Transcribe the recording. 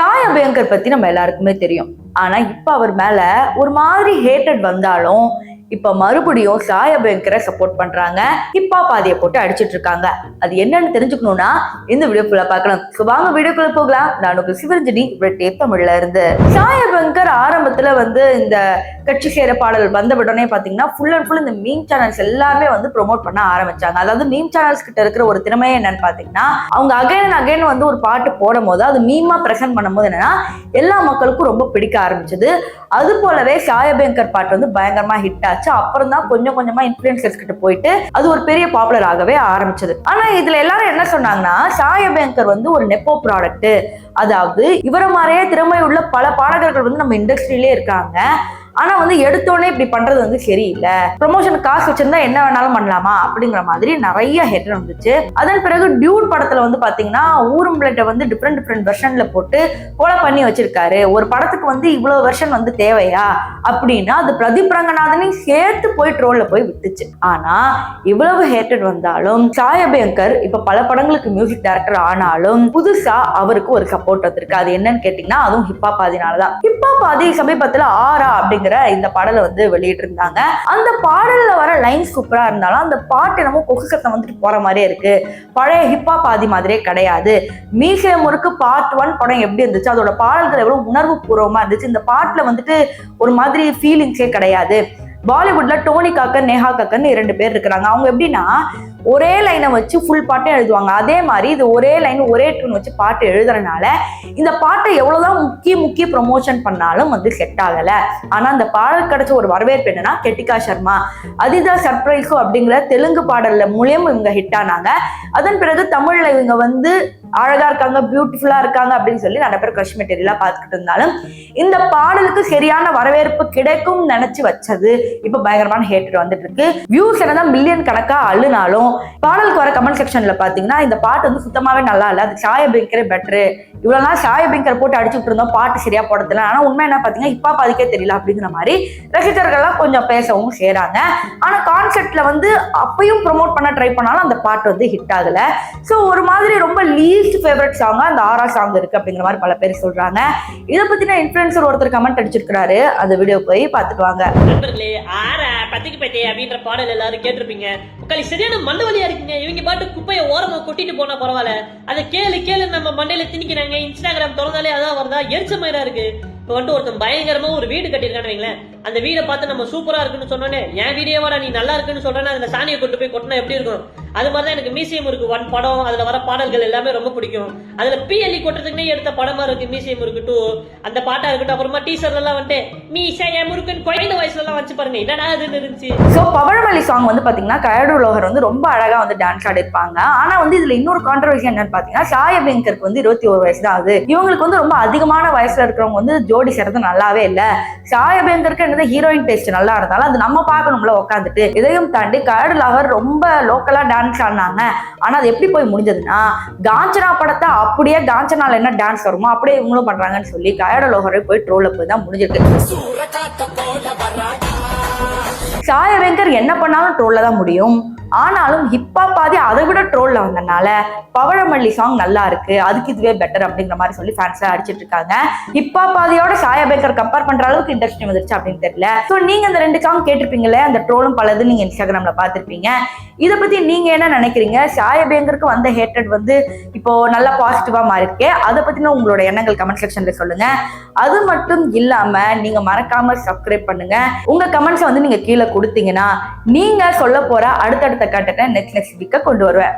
சாய் அபியங்கர் பத்தி நம்ம எல்லாருக்குமே தெரியும். ஆனா இப்ப அவர் மேல ஒரு மாதிரி ஹேட்டட் வந்தாலும் இப்ப மறுபடியும் சாய் அபியங்கரை சப்போர்ட் பண்றாங்க. ஹிப்பா பாதியை போட்டு அடிச்சிட்டு இருக்காங்க. அது என்னன்னு தெரிஞ்சுக்கணும்னா இந்த வீடியோக்குள்ள பார்க்கலாம். வாங்க வீடியோக்குள்ள போகலாம். நான் உங்களுக்கு சிவரஞ்சனி தமிழ்ல இருந்து. சாய் அபியங்கர் ஆரம்பத்துல இந்த கட்சி சேர பாடல் வந்த உடனே பாத்தீங்கன்னா ஃபுல் அண்ட் ஃபுல் இந்த மீம் சேனல்ஸ் எல்லாமே ப்ரொமோட் பண்ண ஆரம்பிச்சாங்க. அதாவது மீம் சேனல்ஸ் கிட்ட இருக்கிற ஒரு திறமையே என்னன்னு பாத்தீங்கன்னா, அவங்க அகைன் அகைன் ஒரு பாட்டு போடும் போது அது மீமா பிரசன்ட் பண்ணும்போது என்னன்னா எல்லா மக்களுக்கும் ரொம்ப பிடிக்க ஆரம்பிச்சது. அது போலவே சாய் அபியங்கர் பாட்டு பயங்கரமா ஹிட் ஆச்சு. அப்புறம் தான் கொஞ்சம் கொஞ்சமா இன்ஃப்ளூயன்சர்ஸ் கிட்ட போயிட்டு அது ஒரு பெரிய பாப்புலர் ஆகவே ஆரம்பிச்சது. ஆனா இதுல எல்லாரும் என்ன சொன்னாங்கன்னா, சாய் அபியங்கர் ஒரு நெப்போ ப்ராடக்ட், அதாவது இவர மாதிரியே திறமை உள்ள பல பாடகர்கள் நம்ம இண்டஸ்ட்ரியிலே இருக்காங்க. ஆனா எடுத்தோடனே இப்படி பண்றது சரியில்லை, ப்ரொமோஷன் காசு வச்சிருந்தா என்ன வேணாலும் பண்ணலாமா அப்படிங்கிற மாதிரி நிறைய ஹெட் வந்துச்சு. அதன் பிறகு டியூட் படத்துல பாத்தீங்கன்னா ஊரும்பளை டிஃப்ரெண்ட் வெர்ஷன்ல போட்டு கொலை பண்ணி வச்சிருக்காரு. ஒரு படத்துக்கு இவ்வளவு வெர்ஷன் தேவையா அப்படின்னா அது பிரதீப் ரங்கநாதனையும் சேர்த்து போய் ட்ரோல்ல போய் விட்டுச்சு. ஆனா இவ்வளவு ஹேட்டட் வந்தாலும் சாய் அபியங்கர் இப்ப பல படங்களுக்கு மியூசிக் டைரக்டர் ஆனாலும் புதுசா அவருக்கு ஒரு சப்போர்ட் வந்திருக்கு. அது என்னன்னு கேட்டீங்கன்னா அதுவும் ஹிப்பா பாதினாலதான். ஹிப்பா பாதி சமீபத்துல ஆரா இந்த பாடலை வெளியிட்டு இருந்தாங்க. அந்த பாடல்ல வர லைன் சூப்பரா இருந்தாலும் அந்த பாட்டு நம்ம கொக்கு சத்தம் போற மாதிரியே இருக்கு. பழைய ஹிப்பா பாதி மாதிரியே கிடையாது. மீசை முறுக்கு பார்ட் 1 படம் எப்படி இருந்துச்சு, அதோட பாடல்கள் எவ்வளவு உணர்வு பூர்வமா இருந்துச்சு. இந்த பாட்டுல ஒரு மாதிரி ஃபீலிங்ஸே கிடையாது. பாலிவுட்ல டோனி காக்கர், நேஹா கக்கர்னு 2 பேர் இருக்கிறாங்க. அவங்க எப்படின்னா ஒரே லைனை வச்சு ஃபுல் பாட்டும் எழுதுவாங்க. அதே மாதிரி இது ஒரே லைன் ஒரே டூன் வச்சு பாட்டு எழுதுறதுனால இந்த பாட்டை எவ்வளவுதான் முக்கிய ப்ரொமோஷன் பண்ணாலும் செட் ஆகல. ஆனா அந்த பாடல் கிடைச்ச ஒரு வரவேற்பு என்னன்னா, கெட்டிகா சர்மா அதிதா சர்ப்ரைஸோ அப்படிங்கிற தெலுங்கு பாடல்ல மூலியம் இவங்க ஹிட் ஆனாங்க. அதன் பிறகு தமிழ்ல இவங்க அழகா இருக்காங்க, பியூட்டிஃபுல்லா இருக்காங்க அப்படின்னு சொல்லி நிறைய பேர் கிரஷ் மெட்டீரியலா பார்த்துக்கிட்டு இருந்தாலும் இந்த பாடலுக்கு சரியான வரவேற்பு கிடைக்கும் நினைச்சு வச்சது இப்ப பயங்கரமான ஹேட்டர் வந்துட்டு இருக்கு. வியூஸ் என்னதான் மில்லியன் கணக்கா அள்ளுனாலும் பாடலுக்கு வர கமெண்ட் செக்ஷன்ல பாத்தீங்கன்னா இந்த பாட்டு சுத்தமாவே நல்லா இல்ல, அது சாய் அபியங்கரே பெட்டரு, இவ்வளவு நாள் சாய் அபியங்கர் போட்டு அடிச்சுட்டு இருந்தோம், பாட்டு சரியா போடல. ஆனா உண்மை என்ன பாத்தீங்கன்னா இப்ப பாதிக்கே தெரியல அப்படிங்கிற மாதிரி ரசிகர்கள்லாம் கொஞ்சம் பேசவும் செய்றாங்க. ஆனா கான்செப்ட்ல அப்பயும் ப்ரொமோட் பண்ண ட்ரை பண்ணாலும் அந்த பாட்டு ஹிட் ஆகல. சோ ஒரு மாதிரி ரொம்ப லீஸ்ட் ஃபேவரட் சாங்கா அந்த ஆரா சாங் இருக்கு அப்படிங்கிற மாதிரி பல பேர் சொல்றாங்க. இதை பத்தின இன்ஃபுளுசர் ஒருத்தர் கமெண்ட் அடிச்சிருக்காரு. அந்த வீடியோ போய் பார்த்துட்டு வாங்க. பத்திக்கு பத்தி அப்படின்ற பாடல் எல்லாரும் கேட்டிருப்பீங்க. உட்காலி சரியான மண்டை வலியா இருக்குங்க. இவங்க பாட்டு குப்பையை ஓரமா கொட்டிட்டு போனா பரவாயில்ல, அதை கேளு நம்ம மண்டையில திணிக்கிறாங்க. இன்ஸ்டாகிராம் திறந்தாலே அதான் வருதா, எரிச்ச மாதிரியா இருக்கு. இப்போ ஒருத்தன் பயங்கரமா ஒரு வீடு கட்டிருக்கான்னு வைங்களேன், அந்த வீடை பார்த்து நம்ம சூப்பரா இருக்குன்னு சொன்னோன்னே என் வீடியோவாடா நீ நல்லா இருக்குன்னு சொல்றேன்னா அதுல சாணியை கொண்டு போய் கொட்டினா எப்படி இருக்கும்? அது மாதிரிதான் எனக்கு மியூசியம் இருக்கு 1 படம், அதுல வர பாடல்கள் எல்லாமே ரொம்ப பிடிக்கும். அதுல பிஎல்இ கொட்டுறதுக்குன்னே எடுத்த படமா இருக்கு மியூசியம் இருக்கு 2, அந்த பாட்டா இருக்கட்டும். அப்புறமா டீசர்ல எல்லாம் மீசைய முருகன் குழந்தை வயசுல எல்லாம் வச்சு பாருங்க, என்னடா அதுன்னு இருந்துச்சு. சோ பவழமல்லி சாங் பாத்தீங்கன்னா கயடு லோகர் ரொம்ப அழகா டான்ஸ் ஆடி இருப்பாங்க. ஆனா இதுல இன்னொரு கான்ட்ரவர்சி என்னன்னு பாத்தீங்கன்னா, சாய் அபியங்கருக்கு 21 வயசு தான் ஆகுது. இவங்களுக்கு ரொம்ப அதிகமான வயசுல இருக்கிறவங்க ஜோடி சேர்றது நல்லாவே இல்ல. சாய் அபியங்கருக்கு என்னது ஹீரோயின் டேஸ்ட் நல்லா இருந்தாலும் அது நம்ம பார்க்கணும்ல உட்காந்துட்டு. இதையும் தாண்டி கயடு லோகர் ரொம்ப லோக்கலா டான்ஸ் ஆடினாங்க. ஆனா அது எப்படி போய் முடிஞ்சதுன்னா, காஞ்சனா படத்தை அப்படியே காஞ்சனால என்ன டான்ஸ் வருமோ அப்படியே இவங்களும் பண்றாங்கன்னு சொல்லி கயடு லோகரை போய் ட்ரோல்ல போய் தான் முடிஞ்சிருக்கு. சாய் அபியங்கர் என்ன பண்ணாலும் ட்ரோல்ல தான் முடியும். ஆனாலும் ஹிப்பா பாதி அதை விட ட்ரோல்ல வந்தனால பவழமல்லி சாங் நல்லா இருக்கு, அதுக்கு இதுவே பெட்டர் அப்படிங்கிற மாதிரி சொல்லி ஃபேன்ஸ் அடிச்சிட்டு இருக்காங்க. ஹிப்பா பாதியோட சாய் அபியங்கர் கம்பேர் பண்ற அளவுக்கு இண்டஸ்ட்ரி வந்துருச்சு அப்படின்னு தெரியல. ஸோ நீங்க இந்த 2 சாங் கேட்டிருப்பீங்களே, அந்த ட்ரோலும் பலது நீங்க இன்ஸ்டாகிராம்ல பார்த்திருப்பீங்க. இதை பத்தி நீங்க என்ன நினைக்கிறீங்க? சாய் அபியங்கருக்கு வந்த ஹேட்டட் இப்போ நல்லா பாசிட்டிவா மாறி இருக்கு. அதை பத்தின உங்களோட எண்ணங்கள் கமெண்ட் செக்ஷன்ல சொல்லுங்க. அது மட்டும் இல்லாம நீங்க மறக்காம சப்ஸ்கிரைப் பண்ணுங்க. உங்க கமெண்ட்ஸ் நீங்க கீழே கொடுத்தீங்கன்னா நீங்க சொல்ல போற அடுத்தடுத்த கண்டென்ட் நெக்ஸ்ட் வீக்க கொண்டு வருவேன்.